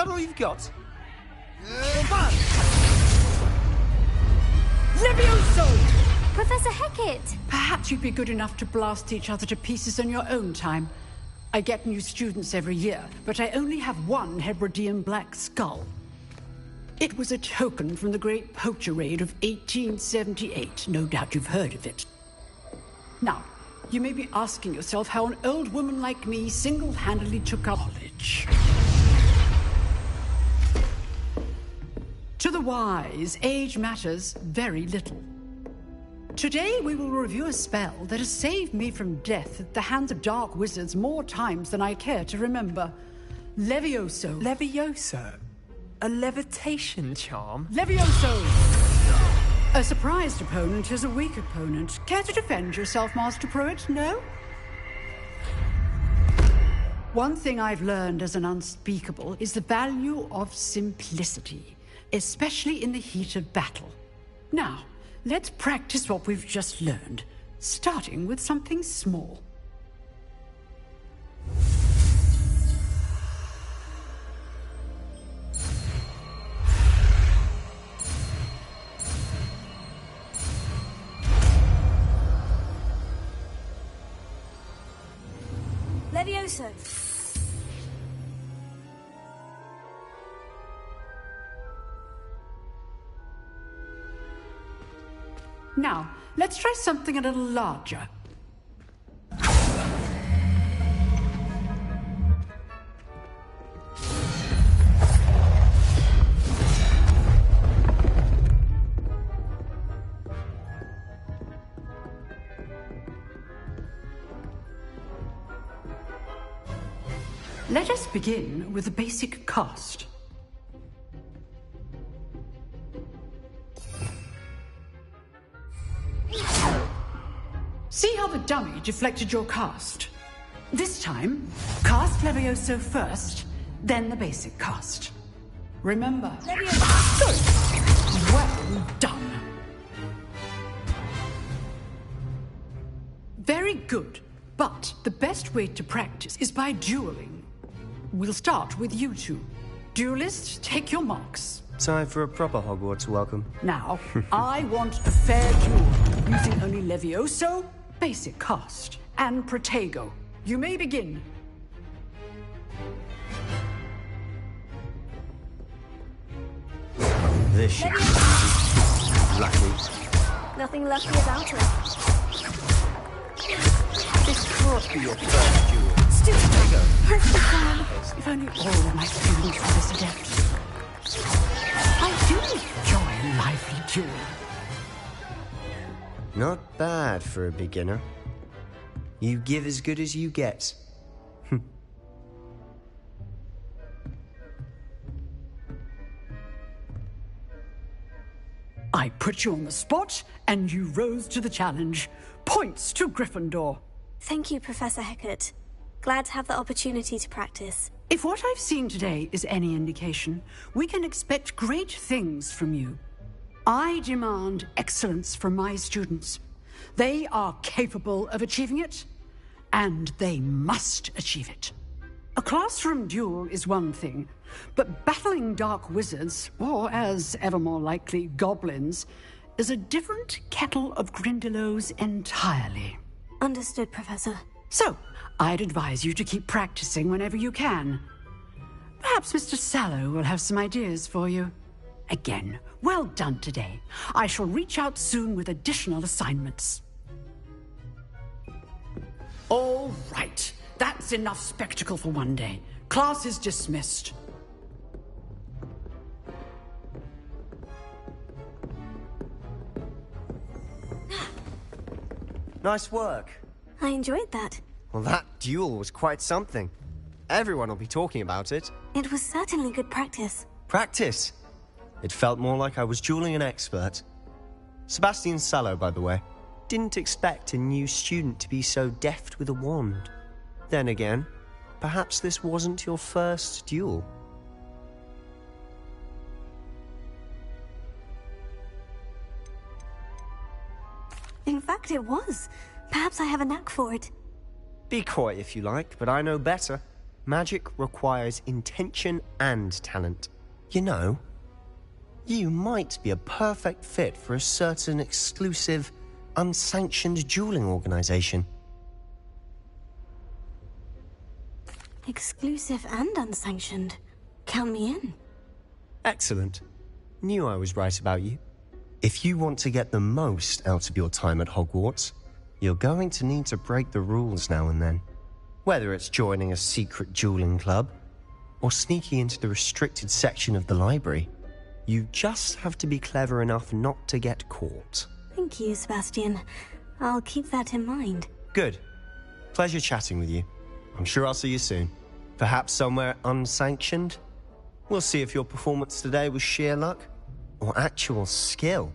that all you've got? Levioso! Professor Hecat! Perhaps you'd be good enough to blast each other to pieces in your own time. I get new students every year, but I only have one Hebridean black skull. It was a token from the Great Poacher Raid of 1878. No doubt you've heard of it. Now, you may be asking yourself how an old woman like me single-handedly took up knowledge. To the wise, age matters very little. Today we will review a spell that has saved me from death at the hands of dark wizards more times than I care to remember. Levioso. Levioso? A levitation charm? Levioso! A surprised opponent is a weak opponent. Care to defend yourself, Master Pruitt? No? One thing I've learned as an unspeakable is the value of simplicity, especially in the heat of battle. Now, let's practice what we've just learned, starting with something small. Levioso! Now, let's try something a little larger. Let us begin with the basic cast. See how the dummy deflected your cast? This time, cast Levioso first, then the basic cast. Remember. Levioso! Good. Well done. Very good. But the best way to practice is by dueling. We'll start with you two. Duelists, take your marks. Time for a proper Hogwarts welcome. Now, I want a fair duel, using only Levioso, basic cast, and Protego. You may begin. This should be easy. Lucky. Nothing lucky about it. This can't be your first duel. Stupid. Perfect plan. If only all of my students were this adept. I do enjoy a lively duel. Not bad for a beginner. You give as good as you get. I put you on the spot, and you rose to the challenge. Points to Gryffindor. Thank you, Professor Hecat. Glad to have the opportunity to practice. If what I've seen today is any indication, we can expect great things from you. I demand excellence from my students. They are capable of achieving it, and they must achieve it. A classroom duel is one thing, but battling dark wizards, or as ever more likely, goblins, is a different kettle of Grindylows entirely. Understood, Professor. So, I'd advise you to keep practicing whenever you can. Perhaps Mr. Sallow will have some ideas for you. Again, well done today. I shall reach out soon with additional assignments. All right. That's enough spectacle for one day. Class is dismissed. Nice work. I enjoyed that. Well, that duel was quite something. Everyone will be talking about it. It was certainly good practice. Practice. It felt more like I was dueling an expert. Sebastian Sallow, by the way. Didn't expect a new student to be so deft with a wand. Then again, perhaps this wasn't your first duel. In fact, it was. Perhaps I have a knack for it. Be coy if you like, but I know better. magic requires intention and talent. You know, you might be a perfect fit for a certain exclusive, unsanctioned dueling organization. Exclusive and unsanctioned. Count me in. Excellent. Knew I was right about you. If you want to get the most out of your time at Hogwarts, you're going to need to break the rules now and then. Whether it's joining a secret dueling club or sneaking into the restricted section of the library, you just have to be clever enough not to get caught. Thank you, Sebastian. I'll keep that in mind. Good. Pleasure chatting with you. I'm sure I'll see you soon. Perhaps somewhere unsanctioned? We'll see if your performance today was sheer luck or actual skill.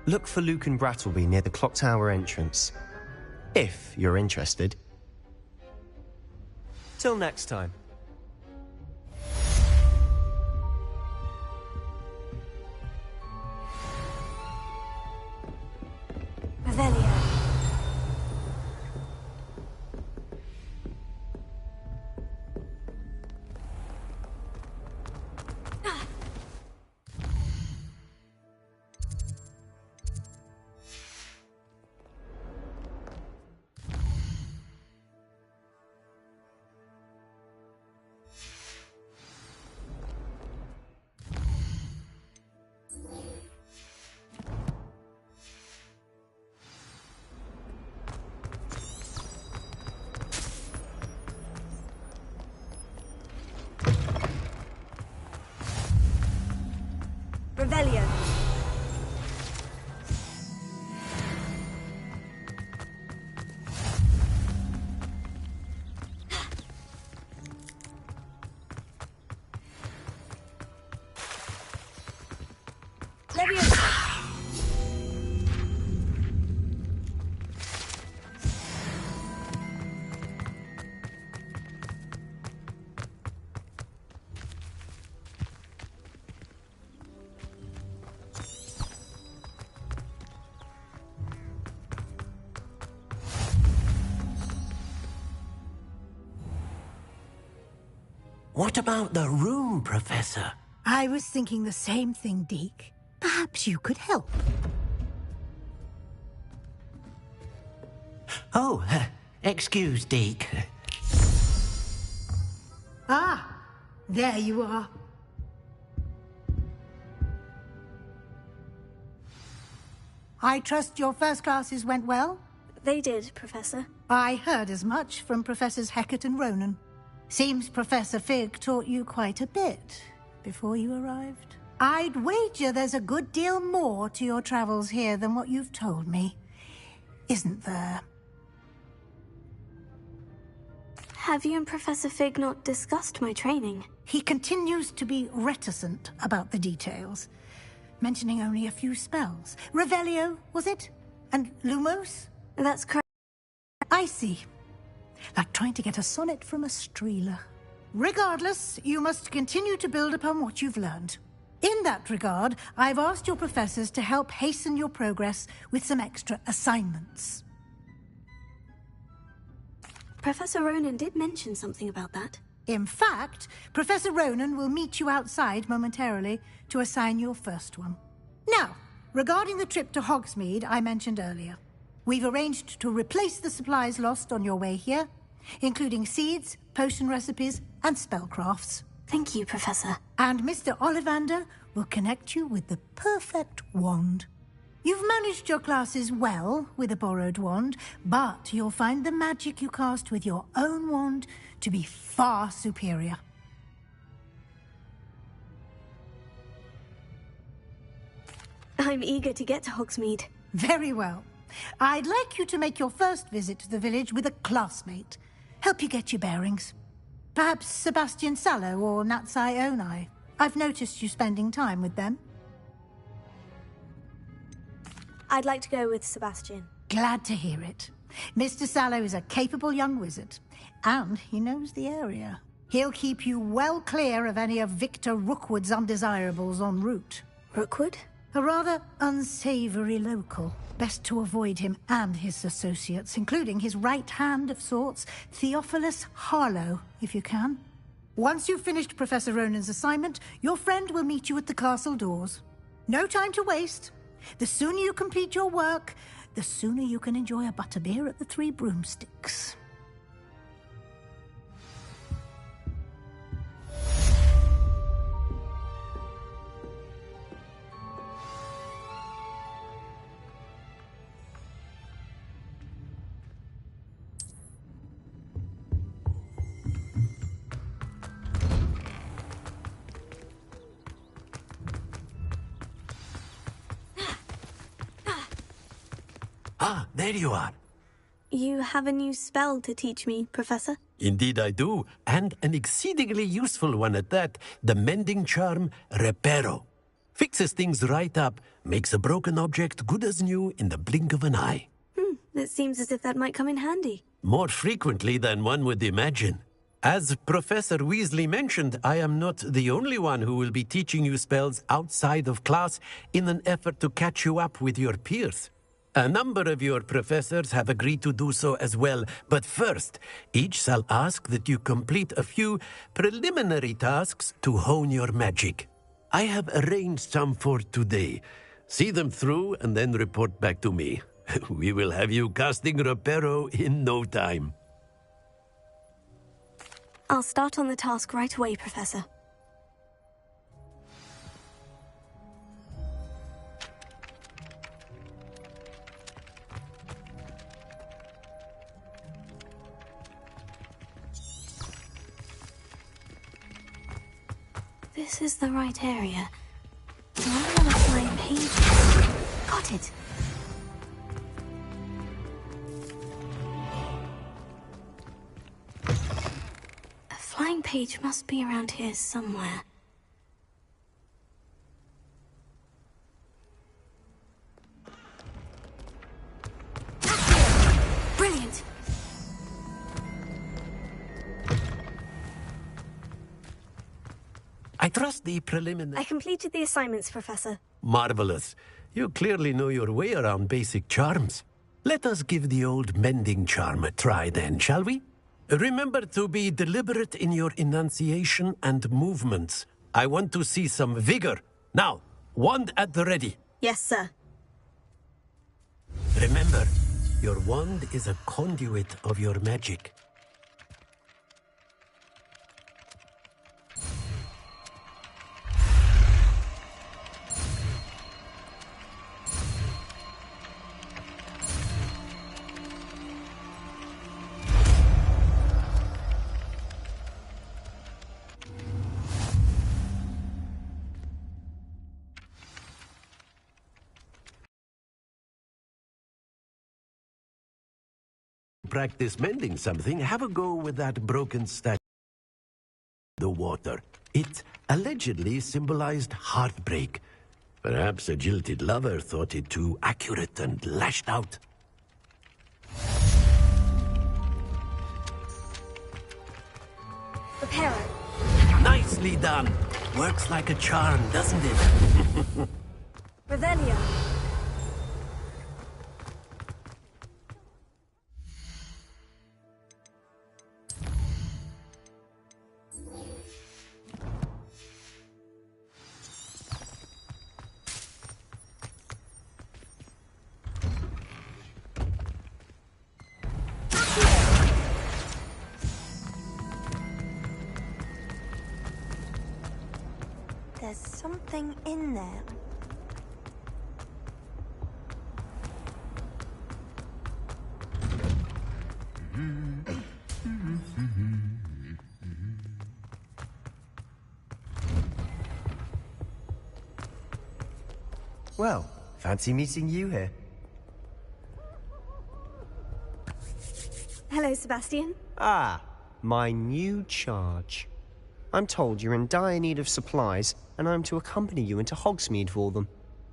Look for Luke and Brattleby near the clock tower entrance, if you're interested. Till next time. Revelio. Revelio. What about the room, Professor? I was thinking the same thing, Deke. Perhaps you could help. Oh, excuse, Deke. Ah, there you are. I trust your first classes went well? They did, Professor. I heard as much from Professors Hecat and Ronan. Seems Professor Fig taught you quite a bit before you arrived. I'd wager there's a good deal more to your travels here than what you've told me. Isn't there? Have you and Professor Fig not discussed my training? He continues to be reticent about the details, mentioning only a few spells. Revelio, was it? And Lumos? That's correct. I see. Like trying to get a sonnet from a streeler. Regardless, you must continue to build upon what you've learned. In that regard, I've asked your professors to help hasten your progress with some extra assignments. Professor Ronan did mention something about that. In fact, Professor Ronan will meet you outside momentarily to assign your first one. Now, regarding the trip to Hogsmeade I mentioned earlier, we've arranged to replace the supplies lost on your way here, including seeds, potion recipes, and spellcrafts. Thank you, Professor. And Mr. Ollivander will connect you with the perfect wand. You've managed your classes well with a borrowed wand, but you'll find the magic you cast with your own wand to be far superior. I'm eager to get to Hogsmeade. Very well. I'd like you to make your first visit to the village with a classmate. Help you get your bearings. Perhaps Sebastian Sallow or Natsai Onai. I've noticed you spending time with them. I'd like to go with Sebastian. Glad to hear it. Mr. Sallow is a capable young wizard, and he knows the area. He'll keep you well clear of any of Victor Rookwood's undesirables en route. Rookwood? A rather unsavory local. Best to avoid him and his associates, including his right hand of sorts, Theophilus Harlow, if you can. Once you've finished Professor Ronan's assignment, your friend will meet you at the castle doors. No time to waste. The sooner you complete your work, the sooner you can enjoy a butterbeer at the Three Broomsticks. Ah, there you are. You have a new spell to teach me, Professor? Indeed I do, and an exceedingly useful one at that, the mending charm Reparo. Fixes things right up, makes a broken object good as new in the blink of an eye. It seems as if that might come in handy. More frequently than one would imagine. As Professor Weasley mentioned, I am not the only one who will be teaching you spells outside of class in an effort to catch you up with your peers. A number of your professors have agreed to do so as well, but first, each shall ask that you complete a few preliminary tasks to hone your magic. I have arranged some for today. See them through and then report back to me. We will have you casting Reparo in no time. I'll start on the task right away, Professor. This is the right area. I wonder where the flying page is. Got it. A flying page must be around here somewhere. Brilliant! I trust the preliminary... I completed the assignments, Professor. Marvelous. You clearly know your way around basic charms. Let us give the old mending charm a try then, shall we? Remember to be deliberate in your enunciation and movements. I want to see some vigor. Now, wand at the ready. Yes, sir. Remember, your wand is a conduit of your magic. Practice mending something, have a go with that broken statue in the water. It allegedly symbolized heartbreak. Perhaps a jilted lover thought it too accurate and lashed out. Reparo. Nicely done. Works like a charm, doesn't it? Revelio. There's something in there. Well, fancy meeting you here. Hello, Sebastian. Ah, my new charge. I'm told you're in dire need of supplies, and I'm to accompany you into Hogsmeade for them.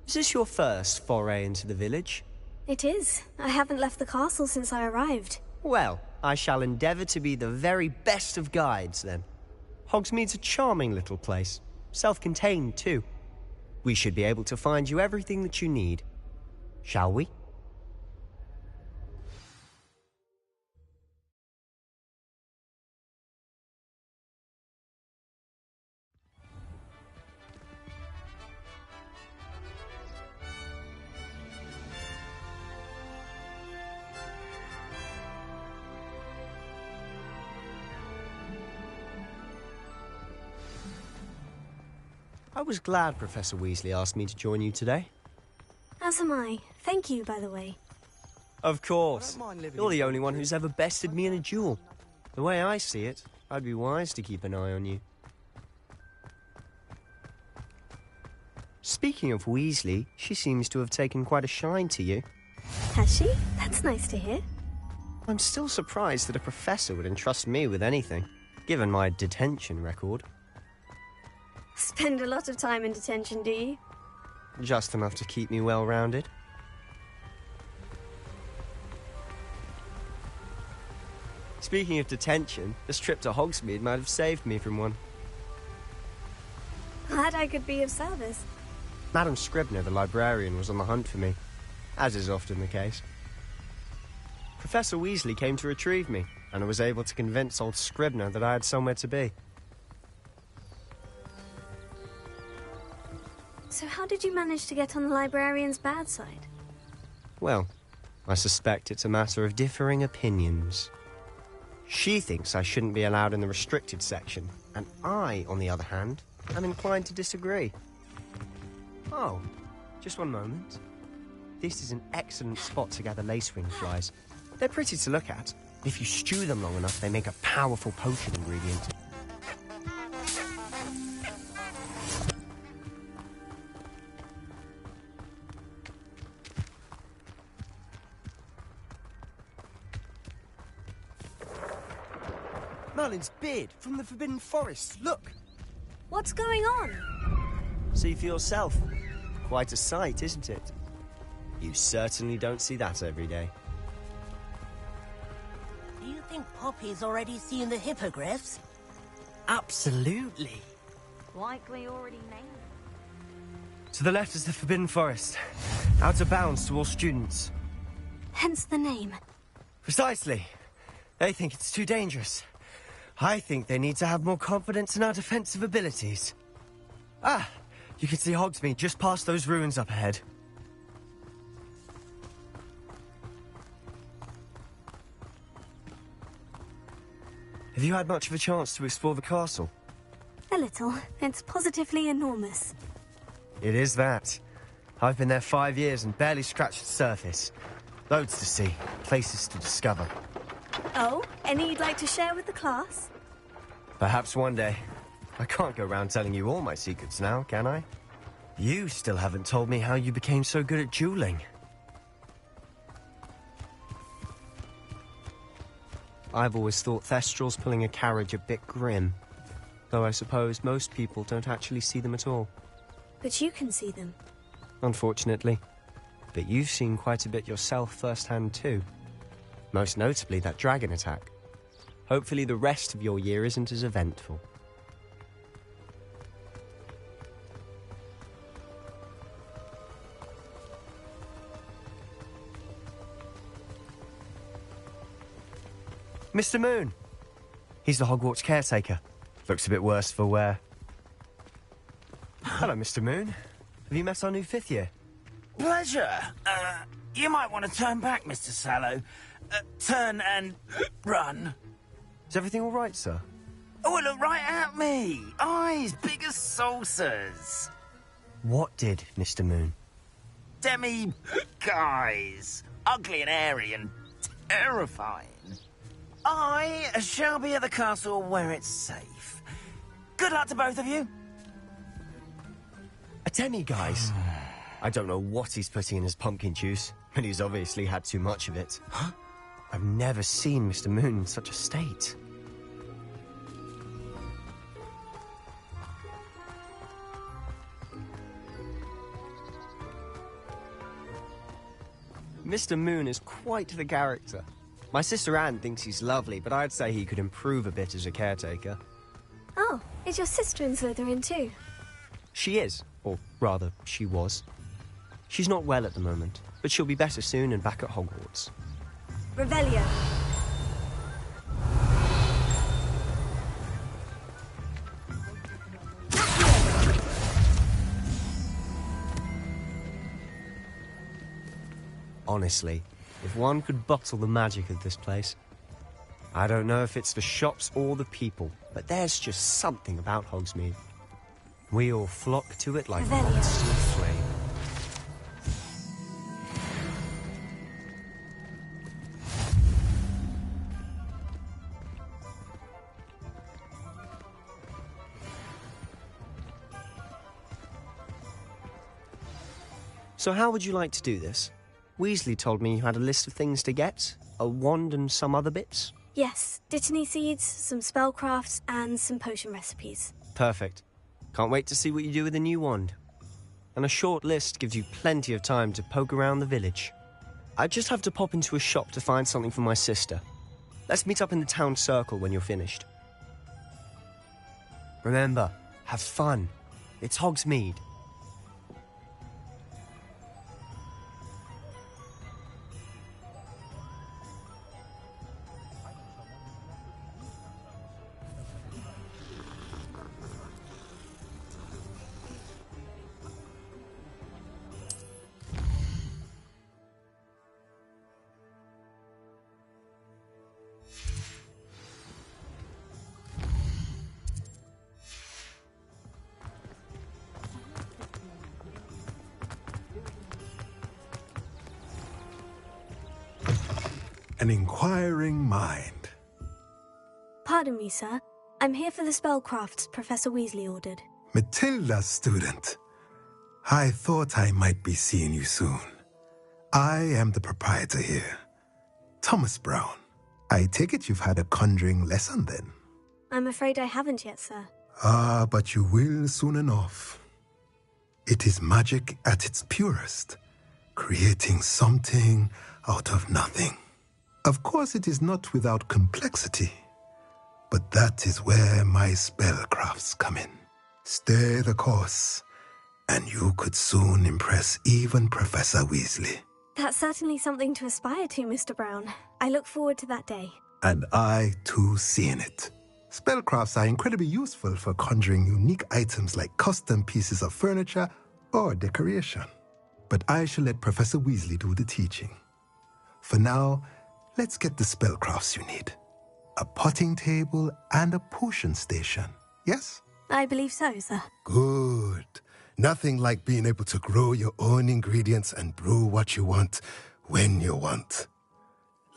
Is this your first foray into the village? It is. I haven't left the castle since I arrived. Well, I shall endeavour to be the very best of guides, then. Hogsmeade's a charming little place. Self-contained, too. We should be able to find you everything that you need. Shall we? I was glad Professor Weasley asked me to join you today. As am I. Thank you, by the way. Of course. You're the only one who's ever bested me in a duel. The way I see it, I'd be wise to keep an eye on you. Speaking of Weasley, she seems to have taken quite a shine to you. Has she? That's nice to hear. I'm still surprised that a professor would entrust me with anything, given my detention record. Spend a lot of time in detention, do you? Just enough to keep me well-rounded. Speaking of detention, this trip to Hogsmeade might have saved me from one. Glad I could be of service. Madam Scribner, the librarian, was on the hunt for me, as is often the case. Professor Weasley came to retrieve me, and I was able to convince old Scribner that I had somewhere to be. So how did you manage to get on the librarian's bad side? Well, I suspect it's a matter of differing opinions. She thinks I shouldn't be allowed in the restricted section, and I, on the other hand, am inclined to disagree. Oh, just one moment. This is an excellent spot to gather lacewing flies. They're pretty to look at. If you stew them long enough, they make a powerful potion ingredient. Merlin's beard from the Forbidden Forest, look! What's going on? See for yourself. Quite a sight, isn't it? You certainly don't see that every day. Do you think Poppy's already seen the hippogriffs? Absolutely. Like we already named. To the left is the Forbidden Forest. Out of bounds to all students. Hence the name. Precisely. They think it's too dangerous. I think they need to have more confidence in our defensive abilities. Ah, you can see Hogsmeade just past those ruins up ahead. Have you had much of a chance to explore the castle? A little. It's positively enormous. It is that. I've been there 5 years and barely scratched the surface. Loads to see, places to discover. Oh, any you'd like to share with the class? Perhaps one day. I can't go around telling you all my secrets now, can I? You still haven't told me how you became so good at dueling. I've always thought Thestrals pulling a carriage a bit grim. Though I suppose most people don't actually see them at all. But you can see them. Unfortunately. But you've seen quite a bit yourself firsthand too. Most notably that dragon attack. Hopefully the rest of your year isn't as eventful. Mr. Moon! He's the Hogwarts caretaker. Looks a bit worse for wear. Hello, Mr. Moon. Have you met our new 5th year? Pleasure. You might want to turn back, Mr. Sallow. Turn and run. Is everything all right, sir? Oh, look right at me. Eyes big as saucers. What did, Mr. Moon? Guys. Ugly and hairy and terrifying. I shall be at the castle where it's safe. Good luck to both of you. A demi-guise? I don't know what he's putting in his pumpkin juice, but he's obviously had too much of it. Huh? I've never seen Mr. Moon in such a state. Mr. Moon is quite the character. My sister Anne thinks he's lovely, but I'd say he could improve a bit as a caretaker. Oh, is your sister in Slytherin too? She is, or rather, she was. She's not well at the moment, but she'll be better soon and back at Hogwarts. Revelio. Honestly, if one could bottle the magic of this place. I don't know if it's the shops or the people, but there's just something about Hogsmeade. We all flock to it like Revelio. moths to a flame. So how would you like to do this? Weasley told me you had a list of things to get, a wand and some other bits. Yes, dittany seeds, some spellcrafts, and some potion recipes. Perfect. Can't wait to see what you do with the new wand. And a short list gives you plenty of time to poke around the village. I just have to pop into a shop to find something for my sister. Let's meet up in the town circle when you're finished. Remember, have fun. It's Hogsmeade. An inquiring mind. Pardon me, sir. I'm here for the spellcrafts Professor Weasley ordered. Matilda's student. I thought I might be seeing you soon. I am the proprietor here, Thomas Brown. I take it you've had a conjuring lesson then? I'm afraid I haven't yet, sir. Ah, but you will soon enough. It is magic at its purest, creating something out of nothing. Of course, it is not without complexity, but that is where my spellcrafts come in. Stay the course, and you could soon impress even Professor Weasley. That's certainly something to aspire to, Mr. Brown. I look forward to that day. And I, too, seeing it. Spellcrafts are incredibly useful for conjuring unique items like custom pieces of furniture or decoration. But I shall let Professor Weasley do the teaching. For now, let's get the spellcrafts you need. A potting table and a potion station, yes? I believe so, sir. Good. Nothing like being able to grow your own ingredients and brew what you want when you want.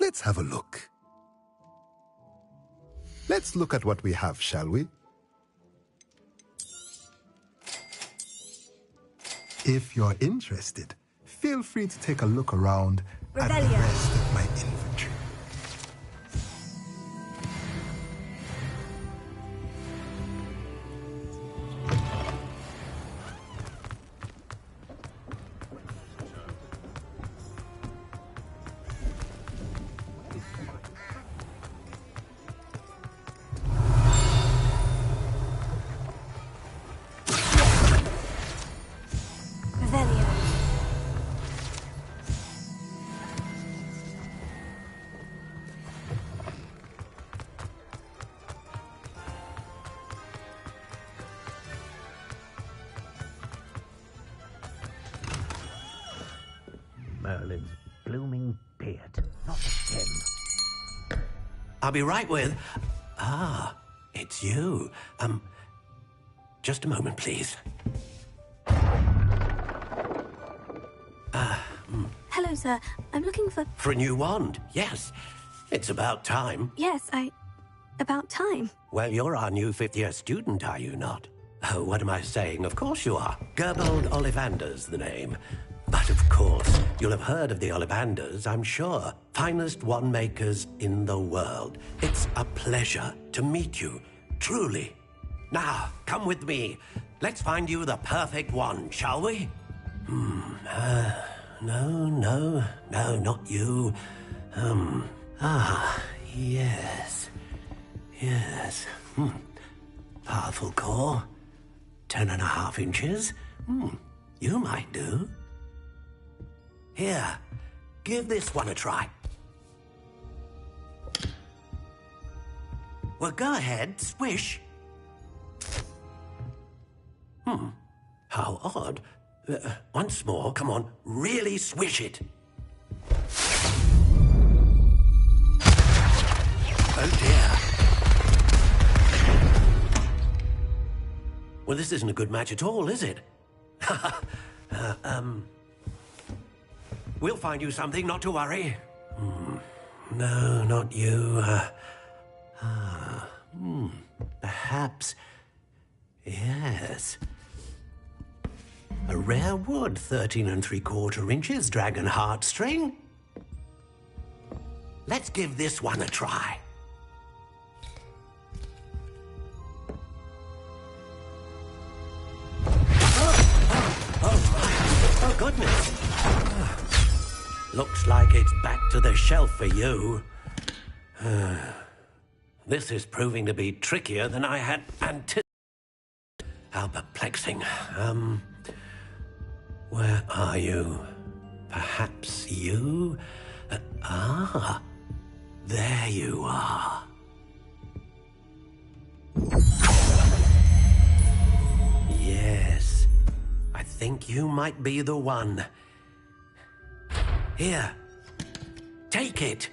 Let's have a look. Let's look at what we have, shall we? If you're interested, feel free to take a look around at the Revelio. rest of my inventory. Revelio. Merlin's blooming beard, not a gem. I'll be right with... Ah, it's you. Just a moment, please. Hello, sir. I'm looking for... For a new wand, yes. It's about time. Yes, about time. Well, you're our new fifth-year student, are you not? Oh, what am I saying? Of course you are. Gerbold Ollivander's the name. But of course, you'll have heard of the Ollivanders, I'm sure. Finest wand makers in the world. It's a pleasure to meet you, truly. Now, come with me. Let's find you the perfect wand, shall we? No, not you. Yes. Powerful core. 10.5 inches. You might do. Here, give this one a try. Well, go ahead, swish. How odd. Once more, come on, really swish it. Oh dear. Well, this isn't a good match at all, is it? We'll find you something, not to worry. No, not you. Perhaps... Yes. A rare wood, 13 3/4 inches, dragon heartstring. Let's give this one a try. Oh, goodness. Looks like it's back to the shelf for you. This is proving to be trickier than I had anticipated. How perplexing. Where are you? Perhaps you? There you are. Yes, I think you might be the one. Here, take it.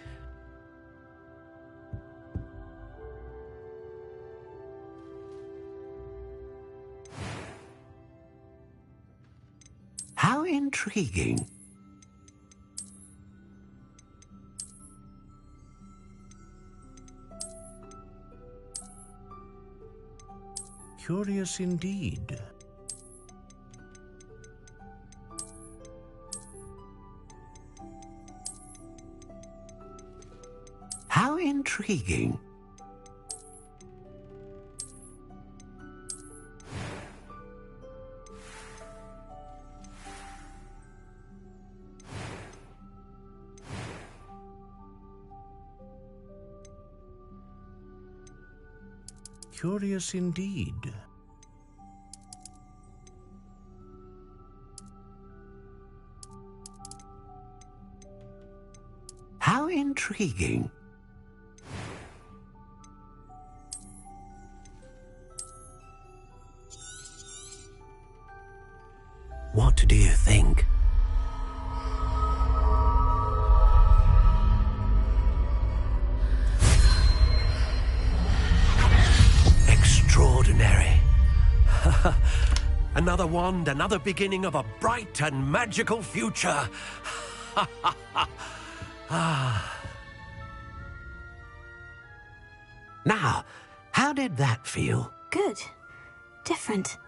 How intriguing. Curious indeed. How intriguing. Curious indeed. How intriguing. What do you think? Extraordinary. Another wand, another beginning of a bright and magical future. Now, how did that feel? Good. Different.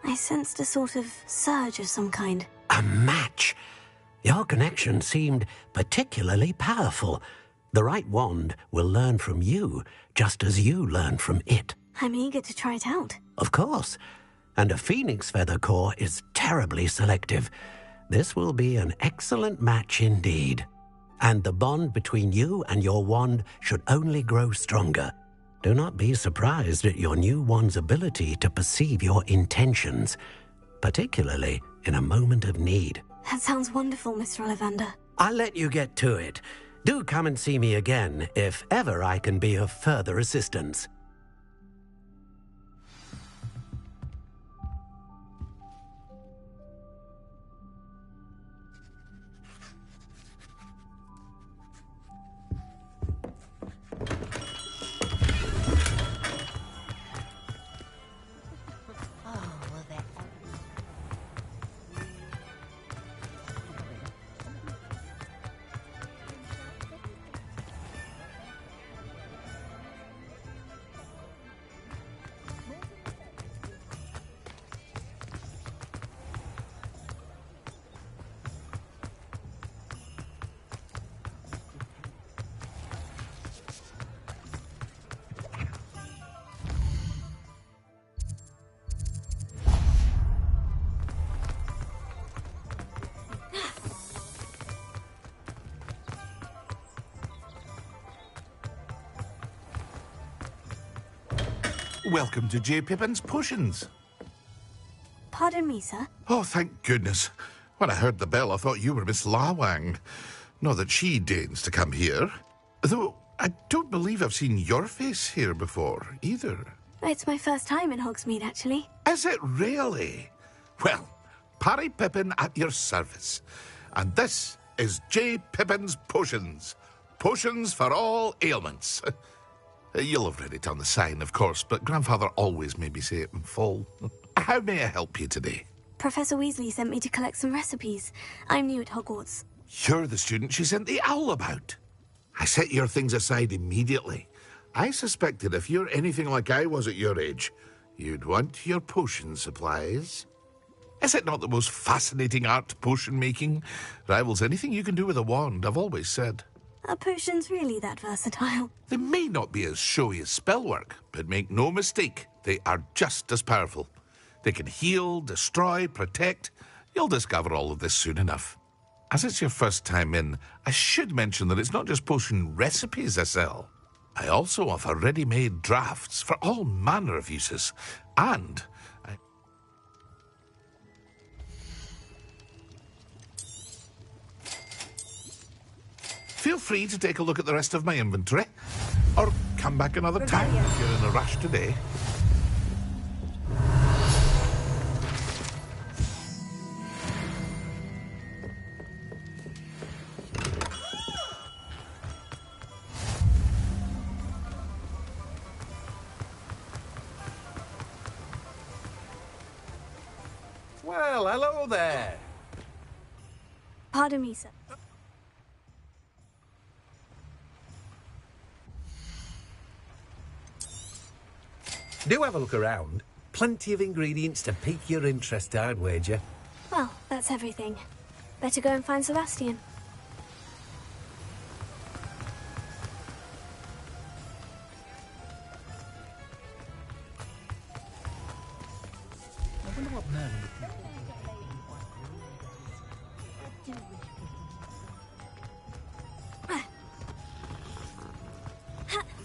I sensed a sort of surge of some kind. A match. Your connection seemed particularly powerful. The right wand will learn from you, just as you learn from it. I'm eager to try it out. Of course. And a phoenix feather core is terribly selective. This will be an excellent match indeed. And the bond between you and your wand should only grow stronger. Do not be surprised at your new wand's ability to perceive your intentions, particularly in a moment of need. That sounds wonderful, Mr. Ollivander. I'll let you get to it. Do come and see me again if ever I can be of further assistance. Welcome to J. Pippin's Potions. Pardon me, sir. Oh, thank goodness. When I heard the bell, I thought you were Miss Lawang. Not that she deigns to come here. Though, I don't believe I've seen your face here before, either. It's my first time in Hogsmeade, actually. Is it really? Well, Parry Pippin at your service. And this is J. Pippin's Potions. Potions for all ailments. You'll have read it on the sign, of course, but Grandfather always made me say it in full. How may I help you today? Professor Weasley sent me to collect some recipes. I'm new at Hogwarts. You're the student she sent the owl about. I set your things aside immediately. I suspected if you're anything like I was at your age, you'd want your potion supplies. Is it not the most fascinating art, potion making? Rivals anything you can do with a wand, I've always said. Are potions really that versatile? They may not be as showy as spellwork, but make no mistake, they are just as powerful. They can heal, destroy, protect. You'll discover all of this soon enough. As it's your first time in, I should mention that it's not just potion recipes I sell. I also offer ready-made drafts for all manner of uses. And feel free to take a look at the rest of my inventory. Or come back another time if you're in a rush today. Well, hello there. Pardon me, sir. Do have a look around. Plenty of ingredients to pique your interest, I'd wager. Well, that's everything. Better go and find Sebastian. I wonder what man...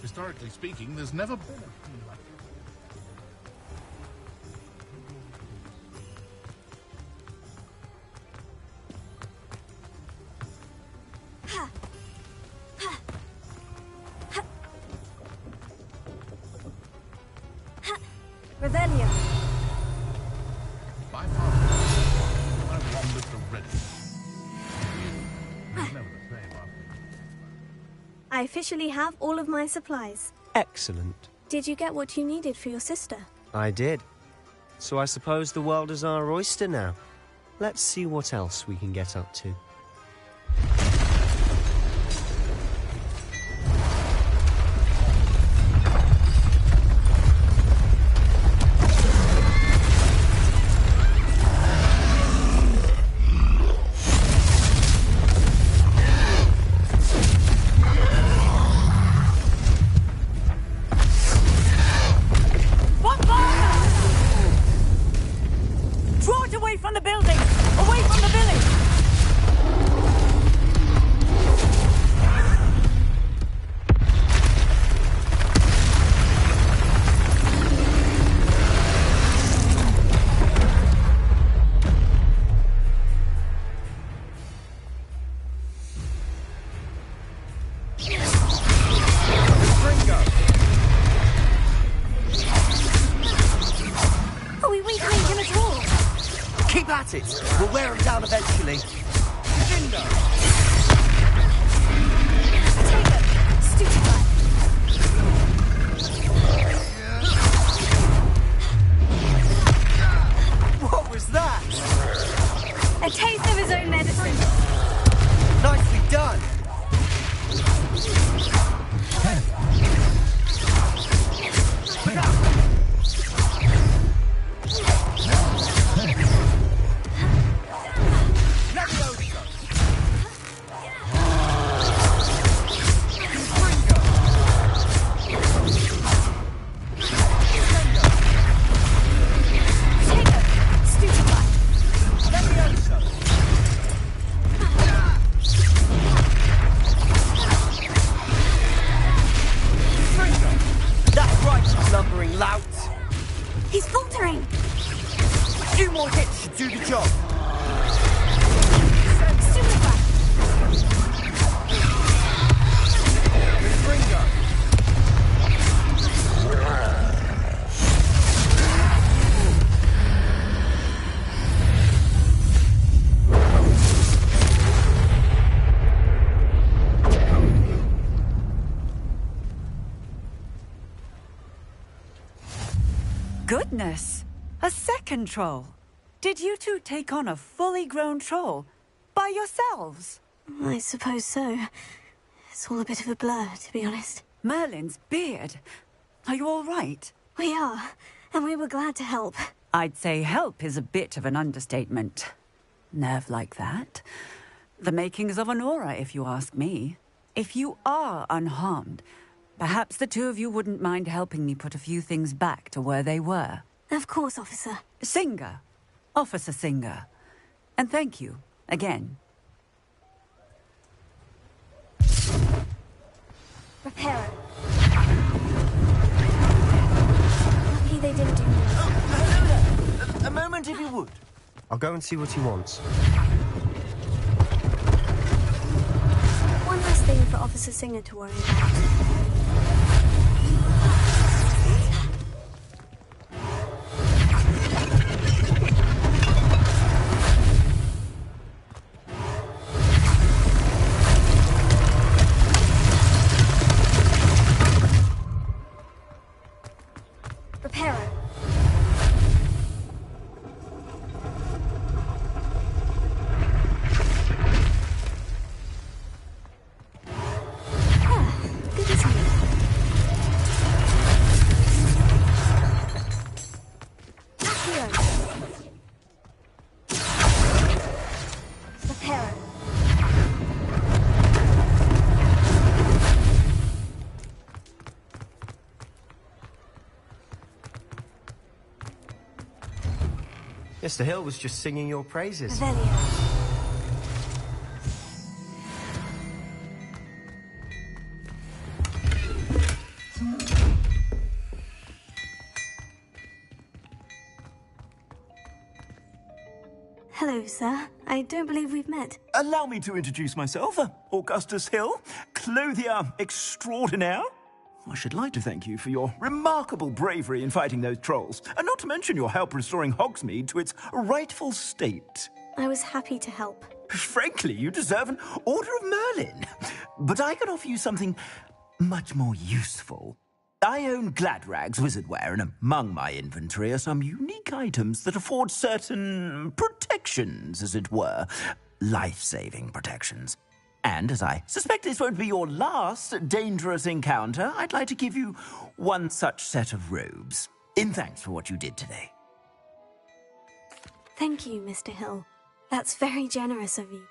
Historically speaking, there's never been a... Revelio. By far, I wandered to Reddit. Never the same, are they? I officially have all of my supplies. Excellent. Did you get what you needed for your sister? I did. So I suppose the world is our oyster now. Let's see what else we can get up to. We'll wear them down eventually. What was that? A taste of his own medicine. Nicely done. He's faltering! A few more hits should do the job. Goodness! A second troll? Did you two take on a fully grown troll? By yourselves? I suppose so. It's all a bit of a blur, to be honest. Merlin's beard. Are you all right? We are, and we were glad to help. I'd say help is a bit of an understatement. Nerve like that. The makings of an aura, if you ask me. If you are unharmed, perhaps the two of you wouldn't mind helping me put a few things back to where they were. Of course, officer. Singer. Officer Singer. And thank you, again. Reparo. Lucky they didn't do more. A moment, if you would. I'll go and see what he wants. One last thing for Officer Singer to worry about. Mr. Hill was just singing your praises. Hello, sir. I don't believe we've met. Allow me to introduce myself, Augustus Hill, clothier extraordinaire. I should like to thank you for your remarkable bravery in fighting those trolls, and not to mention your help restoring Hogsmeade to its rightful state. I was happy to help. Frankly, you deserve an Order of Merlin. But I can offer you something much more useful. I own Gladrag's wizardware, and among my inventory are some unique items that afford certain protections, as it were. Life-saving protections. And as I suspect this won't be your last dangerous encounter, I'd like to give you one such set of robes, in thanks for what you did today. Thank you, Mr. Hill. That's very generous of you.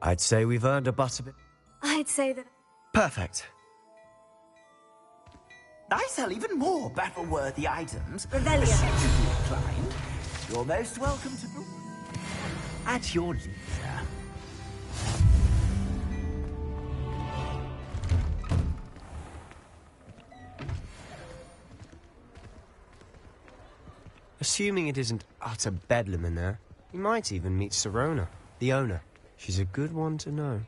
I'd say we've earned a bit. I'd say that... Perfect. I sell even more battle-worthy items. Revelio. Suitably inclined. You're most welcome to... At your leisure. Assuming it isn't utter bedlam in there, you might even meet Sirona, the owner. She's a good one to know.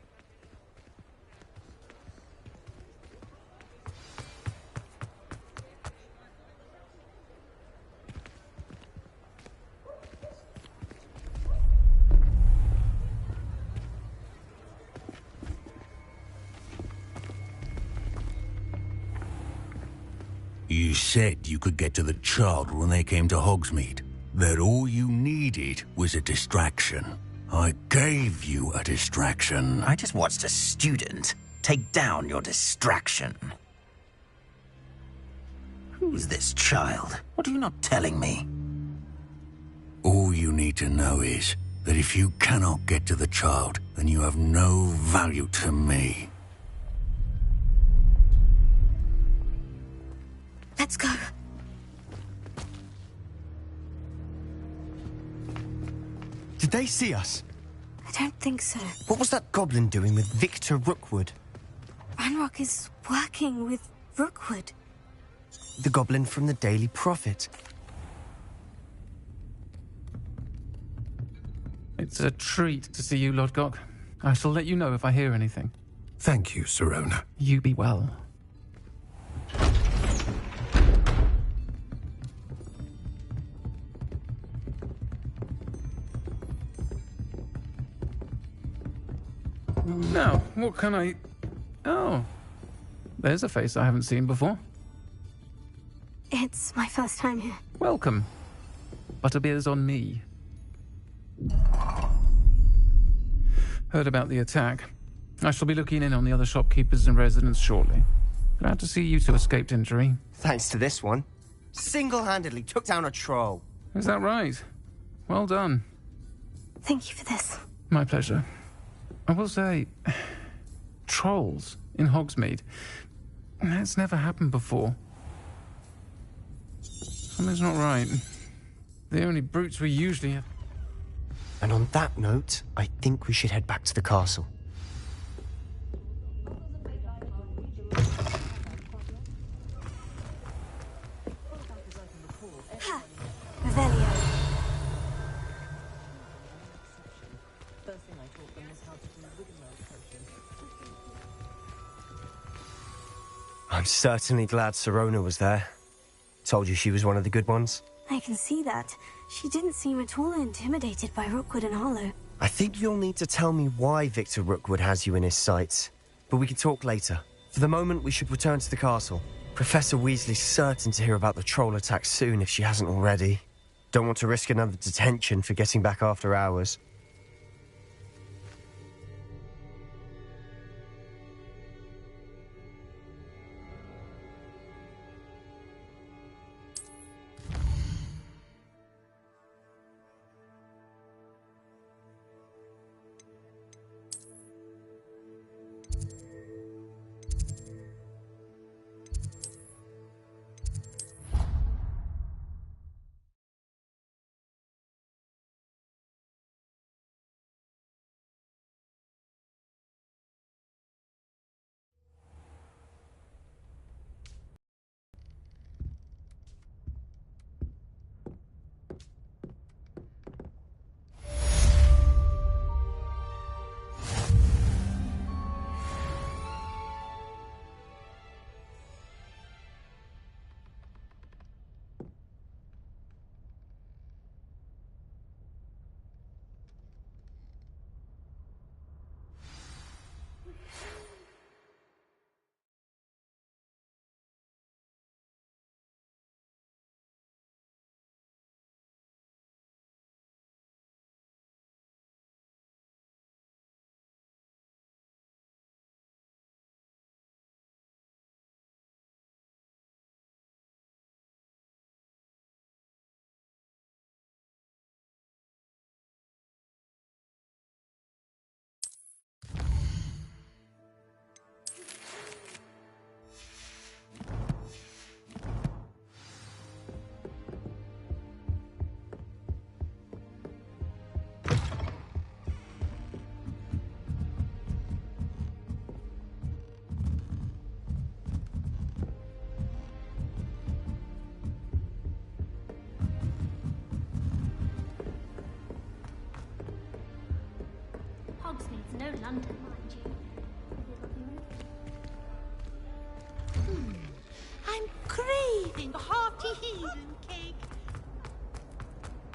You said you could get to the child when they came to Hogsmeade. That all you needed was a distraction. I gave you a distraction. I just watched a student take down your distraction. Who's this child? What are you not telling me? All you need to know is that if you cannot get to the child, then you have no value to me. Let's go. Did they see us? I don't think so. What was that goblin doing with Victor Rookwood? Ranrock is working with Rookwood. The goblin from the Daily Prophet. It's a treat to see you, Lodgok. I shall let you know if I hear anything. Thank you, Sirona. You be well. Now, what can I... Oh, there's a face I haven't seen before. It's my first time here. Welcome. Butterbeer's on me. Heard about the attack. I shall be looking in on the other shopkeepers and residents shortly. Glad to see you two escaped injury. Thanks to this one. Single-handedly took down a troll. Is that right? Well done. Thank you for this. My pleasure. I will say, trolls in Hogsmeade. That's never happened before. Something's not right. The only brutes we usually have... And on that note, I think we should head back to the castle. Ha! Revelio. I'm certainly glad Sirona was there. Told you she was one of the good ones. I can see that. She didn't seem at all intimidated by Rookwood and Hollow. I think you'll need to tell me why Victor Rookwood has you in his sights. But we can talk later. For the moment, we should return to the castle. Professor Weasley's certain to hear about the troll attack soon if she hasn't already. Don't want to risk another detention for getting back after hours. Hogsmeade's no London, mind you. I'm craving a hearty heathen cake.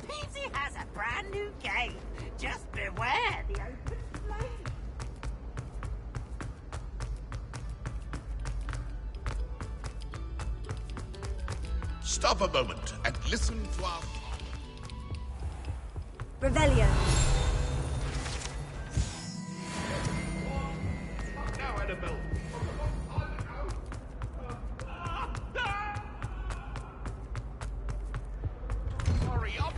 Peasy has a brand new game. Just beware the open flame. Stop a moment and listen to our... Revelio. Now, Annabelle. Hurry up.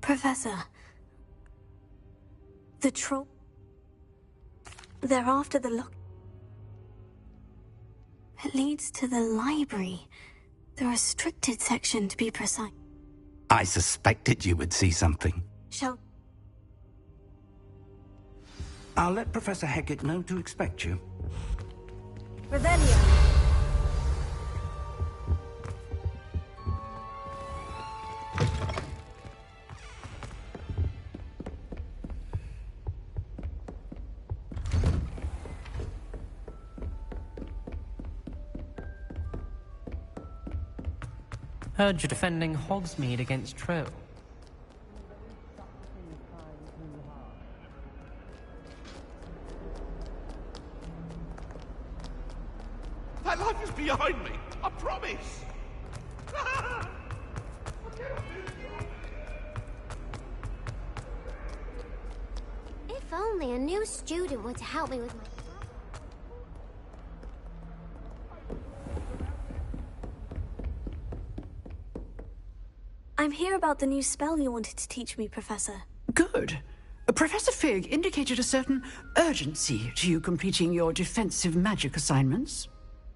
Professor, the troll... They're after the lock... It leads to the library. The restricted section, to be precise. I suspected you would see something. Shall... I'll let Professor Hecat know to expect you. Revelio. Heard you're defending Hogsmeade against Trill. That life is behind me, I promise. If only a new student were to help me with my... I'm here about the new spell you wanted to teach me, Professor. Good. Professor Fig indicated a certain urgency to you completing your defensive magic assignments.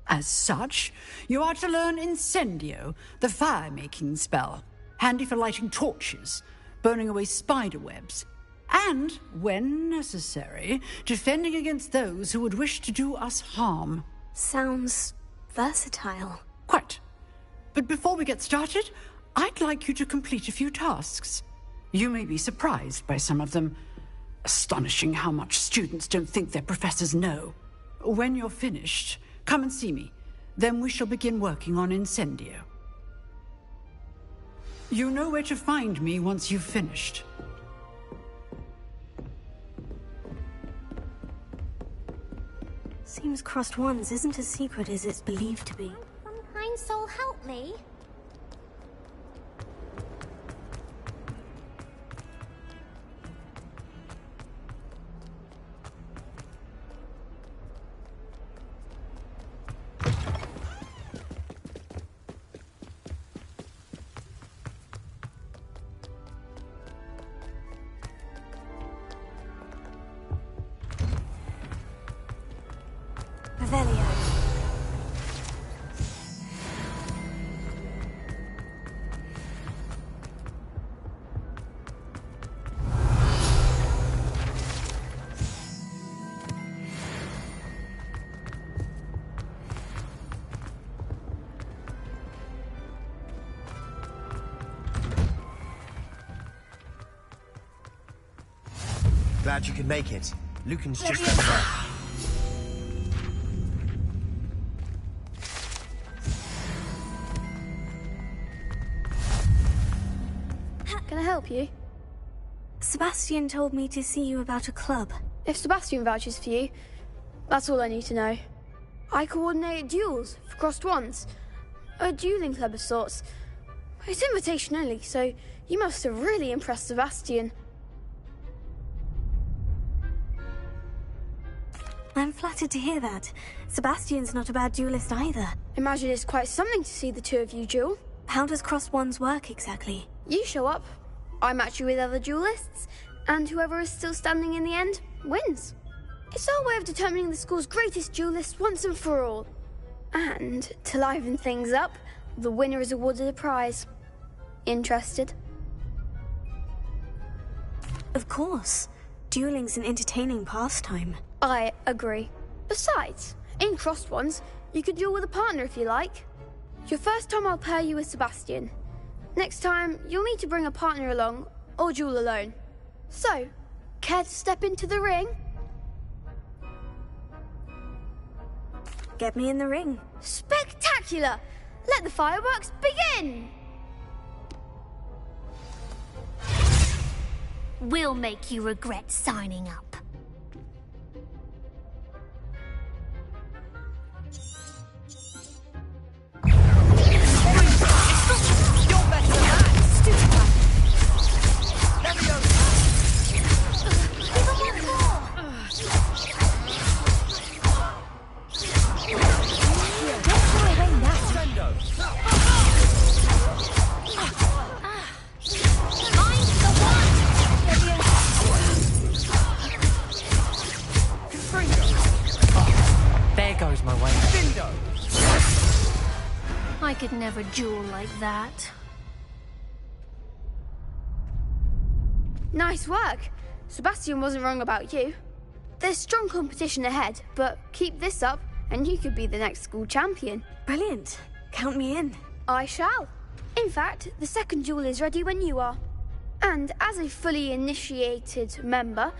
As such, you are to learn Incendio, the fire-making spell, handy for lighting torches, burning away spider webs, and, when necessary, defending against those who would wish to do us harm. Sounds versatile. Quite. But before we get started, I'd like you to complete a few tasks. You may be surprised by some of them. Astonishing how much students don't think their professors know. When you're finished, come and see me. Then we shall begin working on Incendio. You know where to find me once you've finished. Seems Crossed Wands isn't as secret as it's believed to be. Some kind soul help me. Revelio. Glad you could make it. Lucan's just up there. Can I help you? Sebastian told me to see you about a club. If Sebastian vouches for you, that's all I need to know. I coordinate duels for Crossed Wands. A dueling club of sorts. It's invitation only, so you must have really impressed Sebastian. I'm flattered to hear that. Sebastian's not a bad duelist either. Imagine it's quite something to see the two of you duel. How does Crossed Wands work exactly? You show up, I match you with other duelists, and whoever is still standing in the end wins. It's our way of determining the school's greatest duelist once and for all. And to liven things up, the winner is awarded a prize. Interested? Of course. Dueling's an entertaining pastime. I agree. Besides, in Crossed Wands, you could duel with a partner if you like. Your first time I'll pair you with Sebastian. Next time, you'll need to bring a partner along, or duel alone. So, care to step into the ring? Get me in the ring. Spectacular! Let the fireworks begin! We'll make you regret signing up. Find the one! goes my way. Bingo! I could never duel like that. Nice work. Sebastian wasn't wrong about you. There's strong competition ahead, but keep this up and you could be the next school champion. Brilliant. Count me in. I shall. In fact, the second duel is ready when you are. And as a fully initiated member,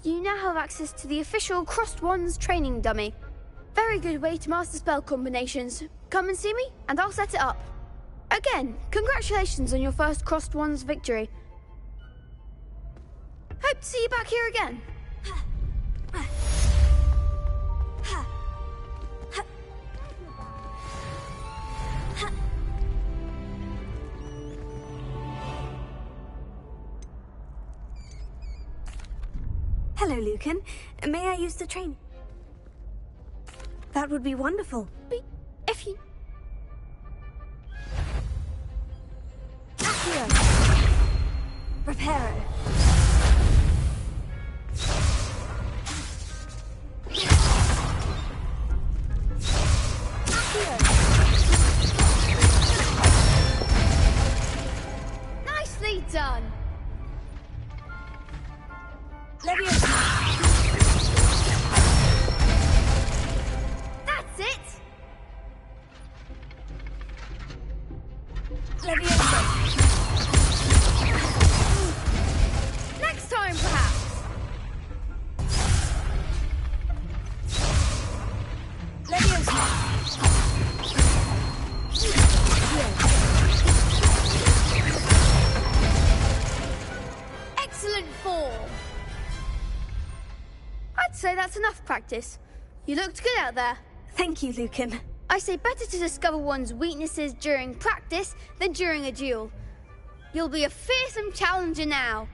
you now have access to the official Crossed Wands training dummy. Very good way to master spell combinations. Come and see me, and I'll set it up. Again, congratulations on your first Crossed Wands victory. Hope to see you back here again. Hello, Lucan. May I use the train? That would be wonderful. If you... Accio. Reparo. Nicely done. That's it. Next time, perhaps. Excellent form. I'd say that's enough practice. You looked good out there. Thank you, Lucan. I say better to discover one's weaknesses during practice than during a duel. You'll be a fearsome challenger now.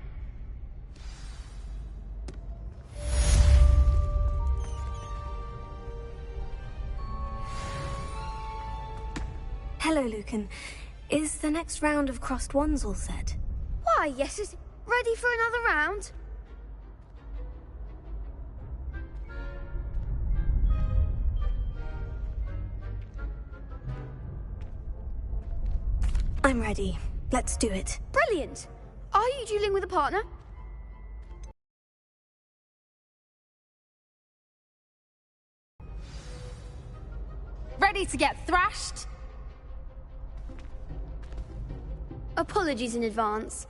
Hello, Lucan. Is the next round of Crossed Wands all set? Why, yes, it's ready for another round. I'm ready. Let's do it. Brilliant. Are you dueling with a partner? Ready to get thrashed? Apologies in advance.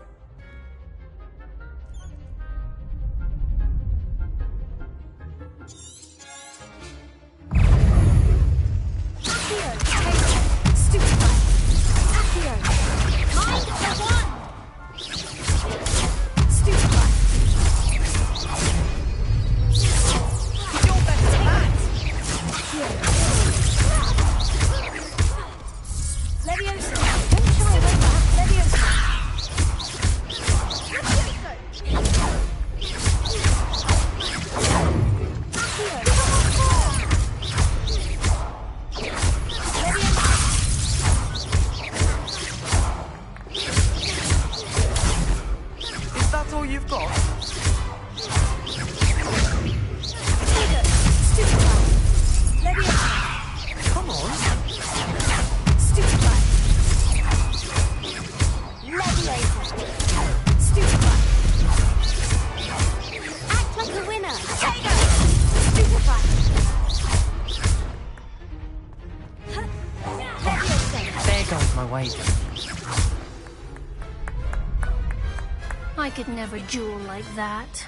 I could never duel like that.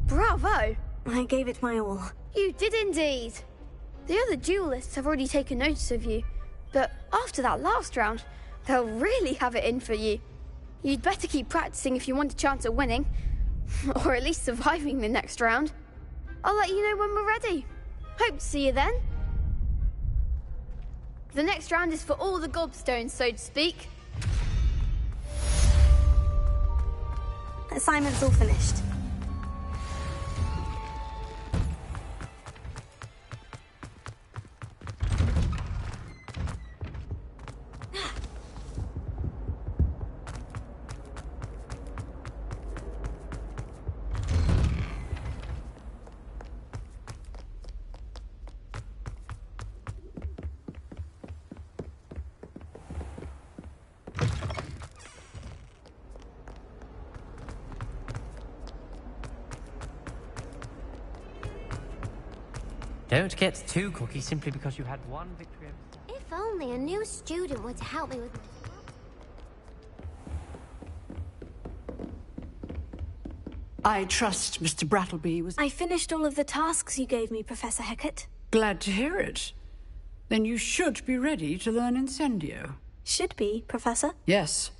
Bravo! I gave it my all. You did indeed. The other duelists have already taken notice of you, but after that last round, they'll really have it in for you. You'd better keep practicing if you want a chance at winning, or at least surviving the next round. I'll let you know when we're ready. Hope to see you then. The next round is for all the gobstones, so to speak. Assignment's all finished. Don't get too cocky simply because you had one victory over... If only a new student were to help me with my... I trust Mr. Brattleby was... I finished all of the tasks you gave me, Professor Hecat. Glad to hear it. Then you should be ready to learn Incendio. Should be, Professor? Yes.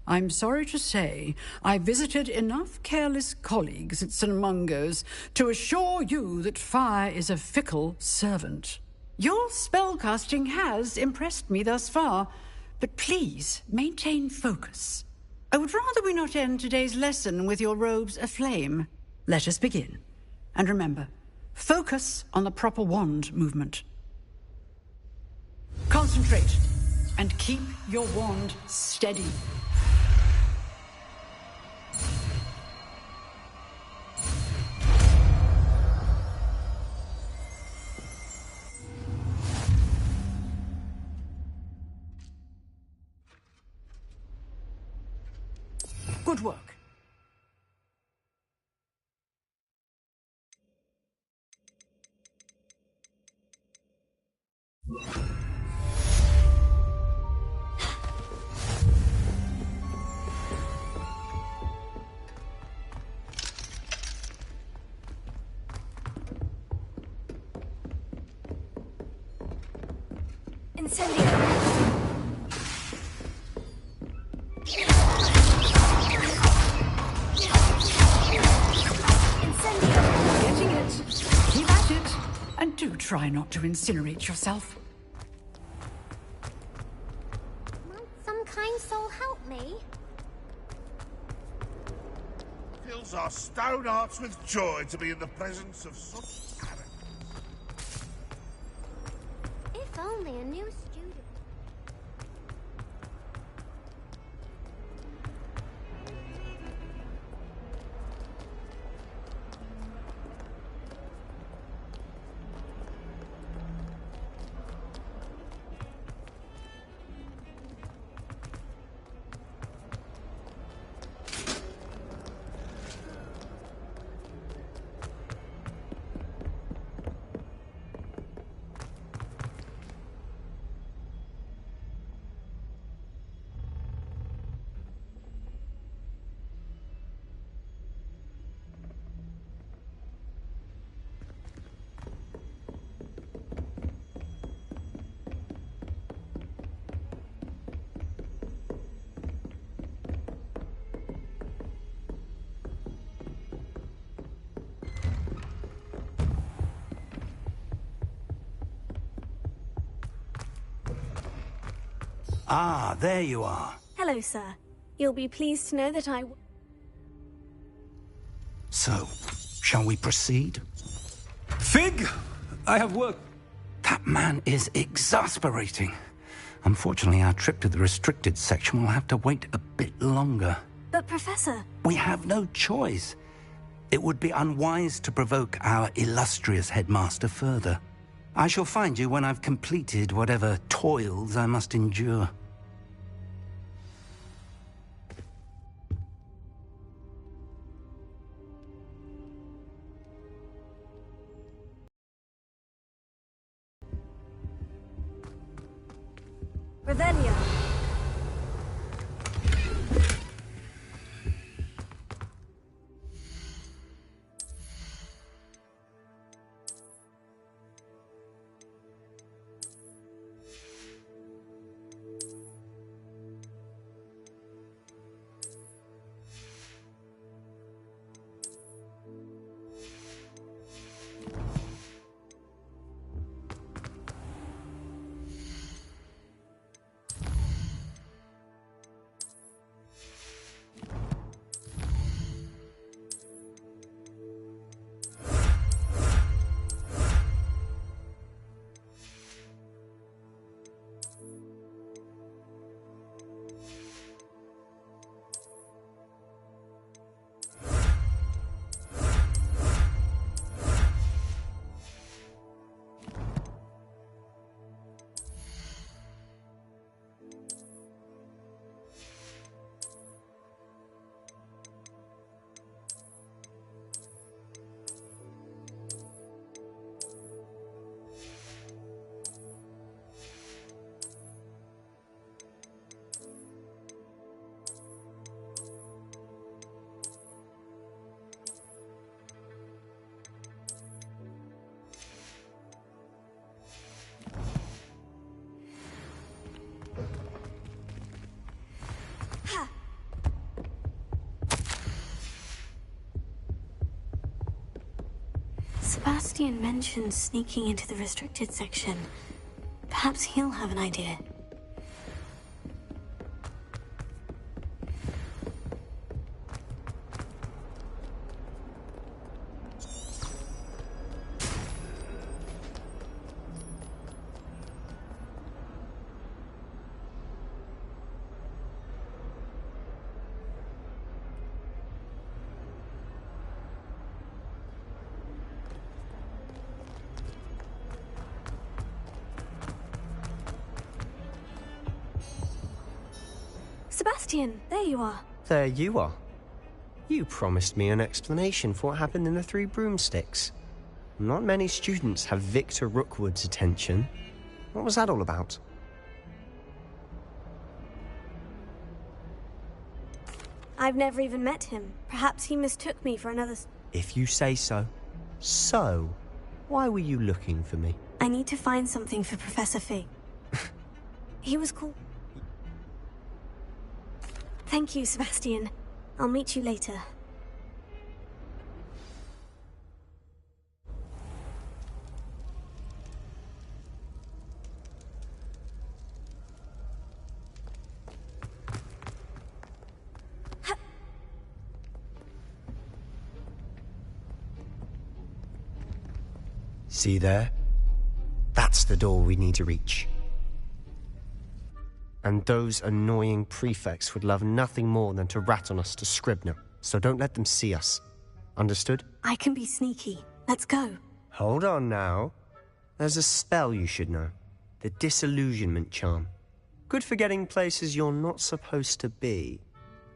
I'm sorry to say I visited enough careless colleagues at St. Mungo's to assure you that fire is a fickle servant. Your spellcasting has impressed me thus far, but please maintain focus. I would rather we not end today's lesson with your robes aflame. Let us begin. And remember, focus on the proper wand movement. Concentrate and keep your wand steady. Good work. Incendio. Getting it. Keep at it. And do try not to incinerate yourself. Might some kind soul help me? Fills our stone hearts with joy to be in the presence of such talent. If only a new student... Ah, there you are. Hello, sir. You'll be pleased to know that So, shall we proceed? Fig! I have work. That man is exasperating. Unfortunately, our trip to the restricted section will have to wait a bit longer. But, Professor... We have no choice. It would be unwise to provoke our illustrious headmaster further. I shall find you when I've completed whatever toils I must endure. Revelio. Sebastian mentioned sneaking into the restricted section. Perhaps he'll have an idea. Sebastian, there you are. There you are. You promised me an explanation for what happened in the Three Broomsticks. Not many students have Victor Rookwood's attention. What was that all about? I've never even met him. Perhaps he mistook me for another... If you say so. So, why were you looking for me? I need to find something for Professor Fig. He was cool. Thank you, Sebastian. I'll meet you later. See there? That's the door we need to reach. And those annoying prefects would love nothing more than to rat on us to Scribner, so don't let them see us. Understood? I can be sneaky. Let's go. Hold on now. There's a spell you should know. The Disillusionment Charm. Good for getting places you're not supposed to be.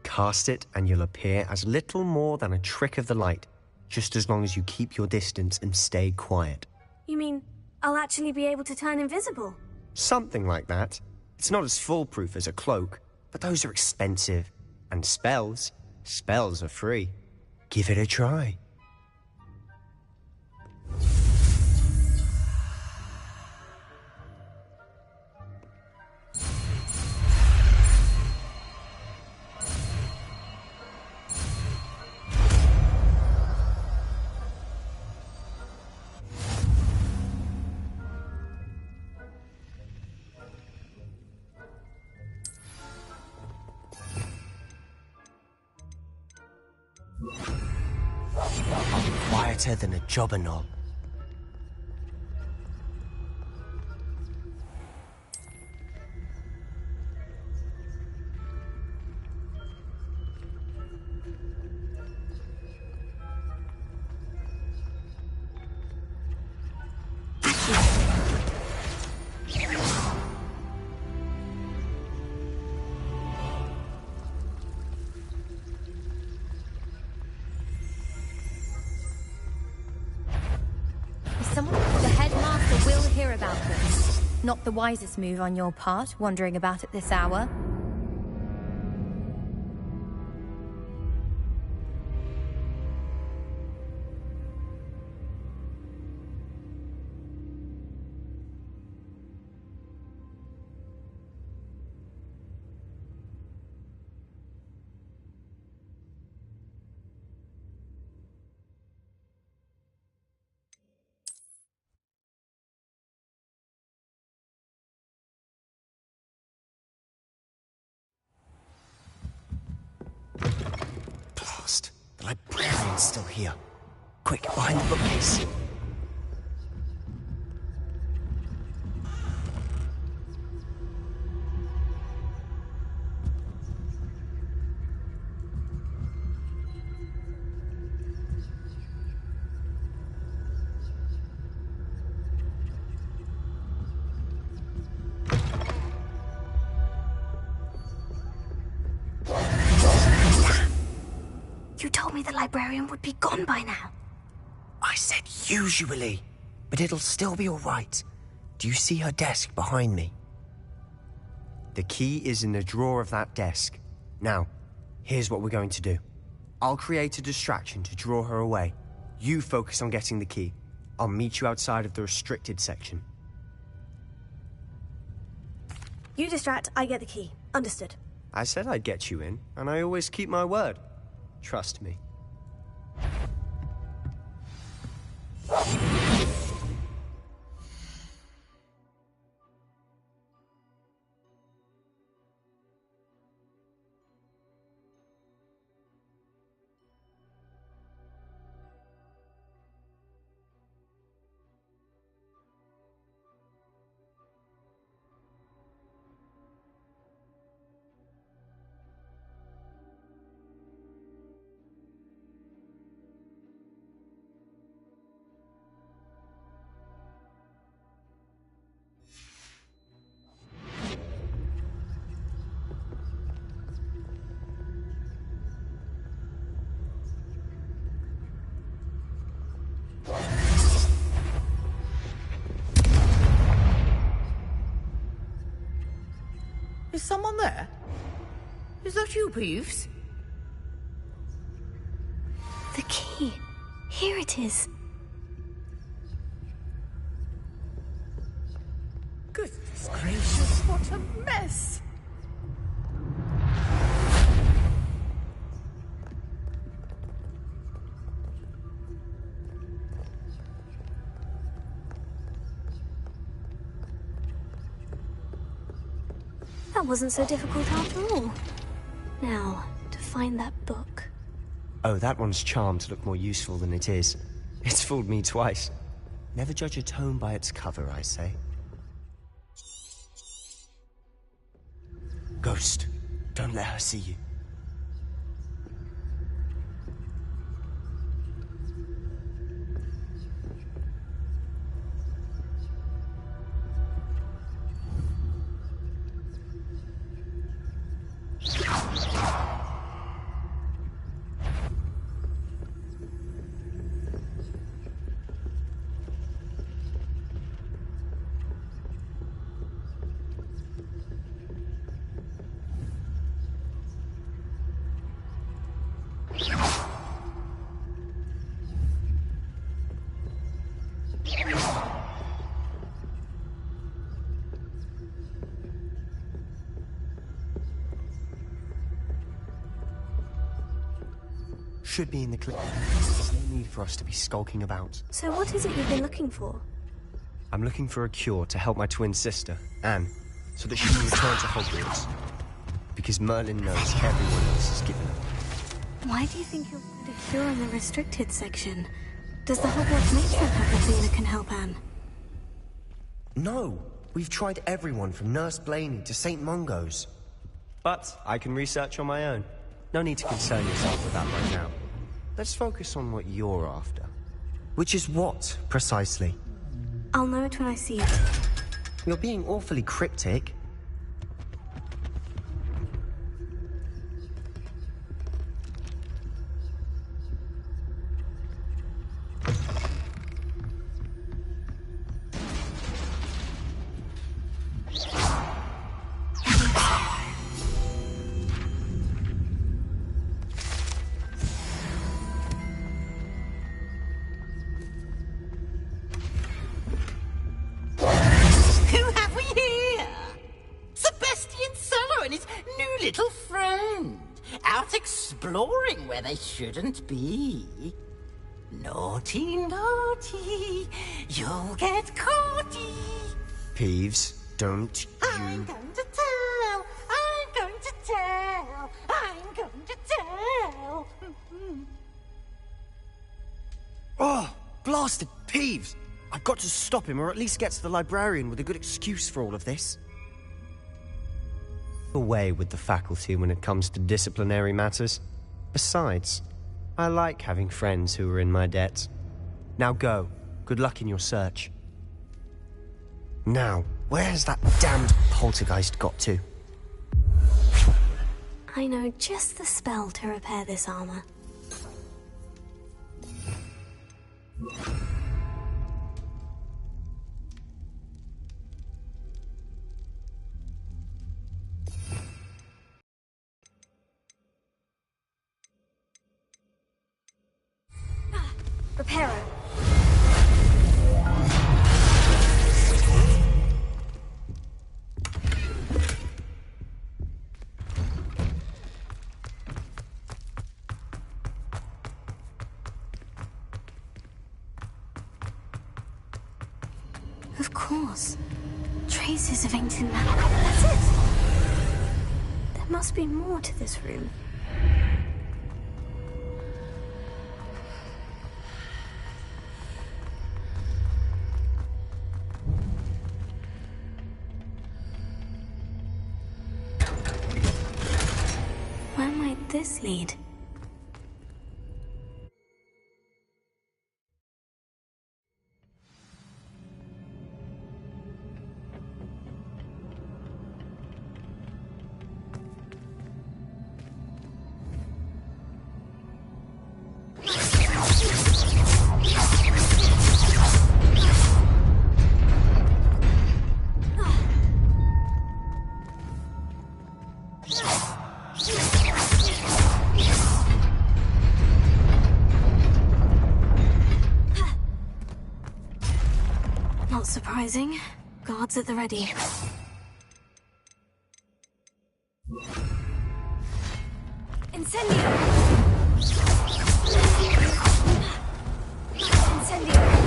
Cast it and you'll appear as little more than a trick of the light, just as long as you keep your distance and stay quiet. You mean I'll actually be able to turn invisible? Something like that. It's not as foolproof as a cloak, but those are expensive. And spells are free. Give it a try. Quieter than a jobber knob. Not the wisest move on your part, wandering about at this hour. Blast. The librarian's still here. Quick, behind the bookcase. You told me the librarian would be gone by now. I said usually, but it'll still be all right. Do you see her desk behind me? The key is in the drawer of that desk. Now, here's what we're going to do. I'll create a distraction to draw her away. You focus on getting the key. I'll meet you outside of the restricted section. You distract, I get the key. Understood. I said I'd get you in, and I always keep my word. Trust me. Is someone there? Is that you, Peeves? The key. Here it is. Goodness gracious, what a mess! That wasn't so difficult after all. Now, to find that book. Oh, that one's charmed to look more useful than it is. It's fooled me twice. Never judge a tome by its cover, I say. Ghost, don't let her see you. Should be in the clip. There's no need for us to be skulking about. So what is it you've been looking for? I'm looking for a cure to help my twin sister, Anne, so that she can return to Hogwarts. Because Merlin knows everyone else is given up. Why do you think you'll find a cure in the restricted section? Does the Hogwarts matron have a thing that can help Anne? No! We've tried everyone from Nurse Blaney to St. Mungo's. But I can research on my own. No need to concern yourself with that right now. Let's focus on what you're after. Which is what, precisely? I'll know it when I see it. You're being awfully cryptic. Exploring where they shouldn't be. Naughty, naughty, you'll get caughty. Peeves, don't you... I'm going to tell, I'm going to tell, I'm going to tell. Oh, blasted Peeves! I've got to stop him, or at least get to the librarian with a good excuse for all of this. Away with the faculty when it comes to disciplinary matters. Besides, I like having friends who are in my debt. Now go. Good luck in your search. Now, where has that damned poltergeist got to? I know just the spell to repair this armor. Reparo. Of course. Traces of ancient magic. That's it! There must be more to this room. Where might this lead? Not surprising. Guards at the ready. Incendio! Incendio!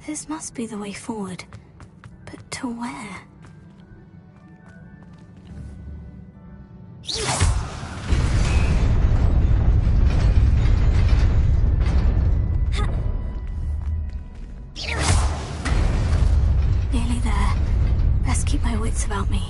This must be the way forward. But to where? Nearly there. Best keep my wits about me.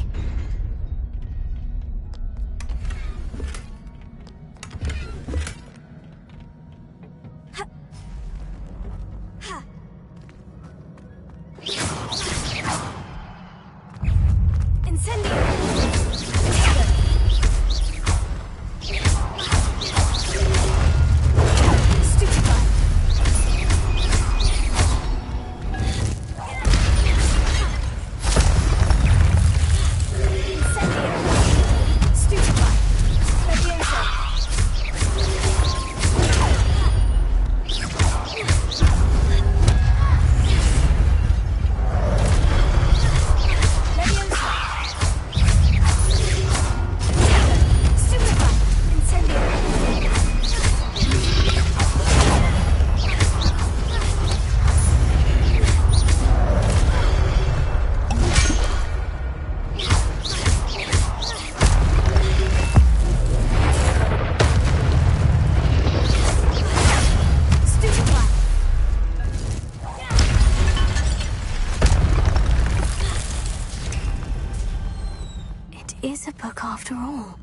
Is a book after all.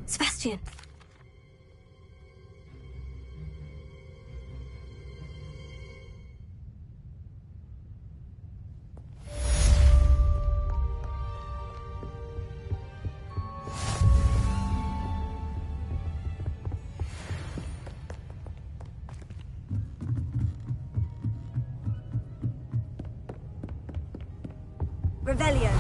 Sebastian. Revelio.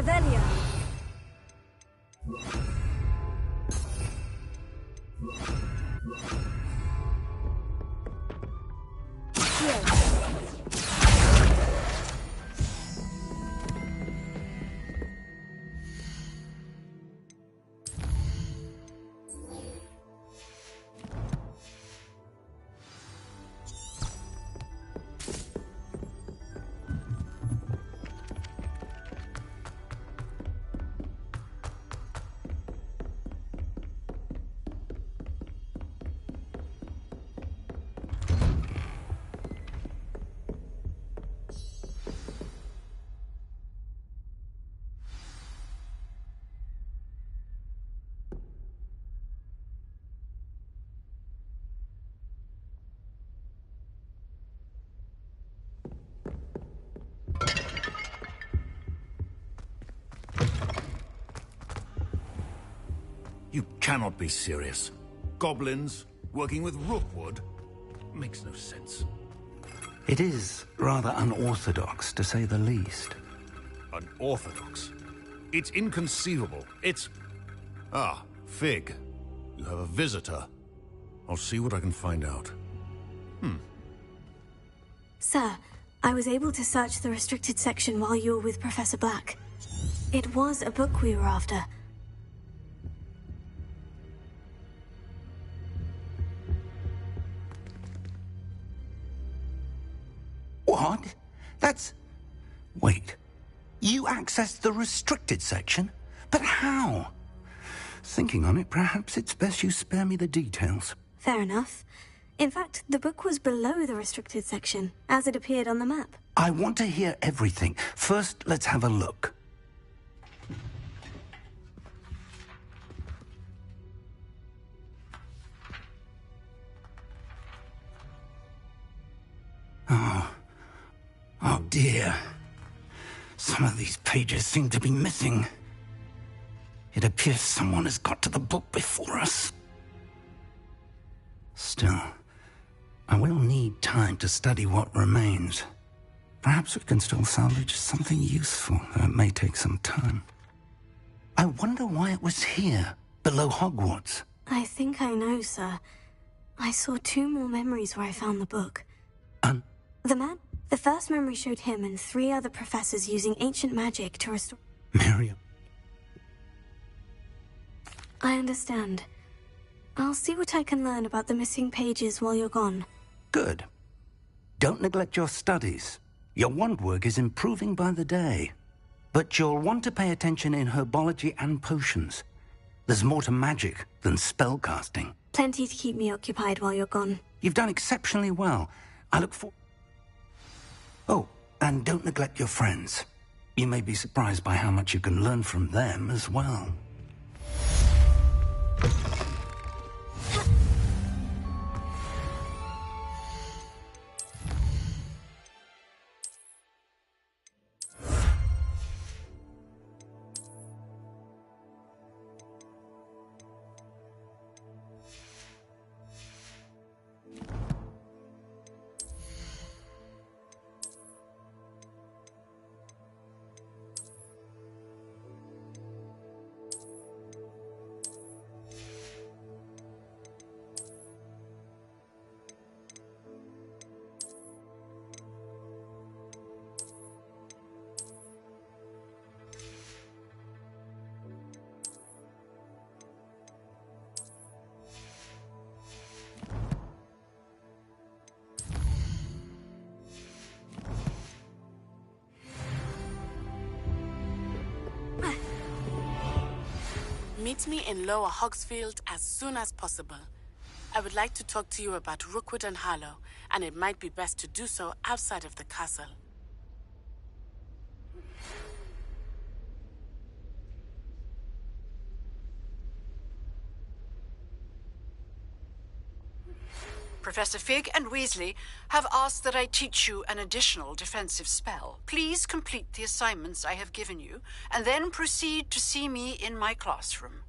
Revelio. You cannot be serious. Goblins working with Rookwood? Makes no sense. It is rather unorthodox, to say the least. Unorthodox? It's inconceivable. It's... Ah, Fig. You have a visitor. I'll see what I can find out. Sir, I was able to search the restricted section while you were with Professor Black. It was a book we were after. What? That's... Wait. You accessed the restricted section? But how? Thinking on it, perhaps it's best you spare me the details. Fair enough. In fact, the book was below the restricted section, as it appeared on the map. I want to hear everything. First, let's have a look. Oh dear. Some of these pages seem to be missing. It appears someone has got to the book before us. Still, I will need time to study what remains. Perhaps we can still salvage something useful, though it may take some time. I wonder why it was here, below Hogwarts. I think I know, sir. I saw 2 more memories where I found the book. The first memory showed him and 3 other professors using ancient magic to restore... Miriam. I understand. I'll see what I can learn about the missing pages while you're gone. Good. Don't neglect your studies. Your wand work is improving by the day. But you'll want to pay attention in herbology and potions. There's more to magic than spellcasting. Plenty to keep me occupied while you're gone. You've done exceptionally well. I look for... Oh, and don't neglect your friends. You may be surprised by how much you can learn from them as well. Meet me in Lower Hogsfield as soon as possible. I would like to talk to you about Rookwood and Harlow, and it might be best to do so outside of the castle. Professor Fig and Weasley have asked that I teach you an additional defensive spell. Please complete the assignments I have given you, and then proceed to see me in my classroom.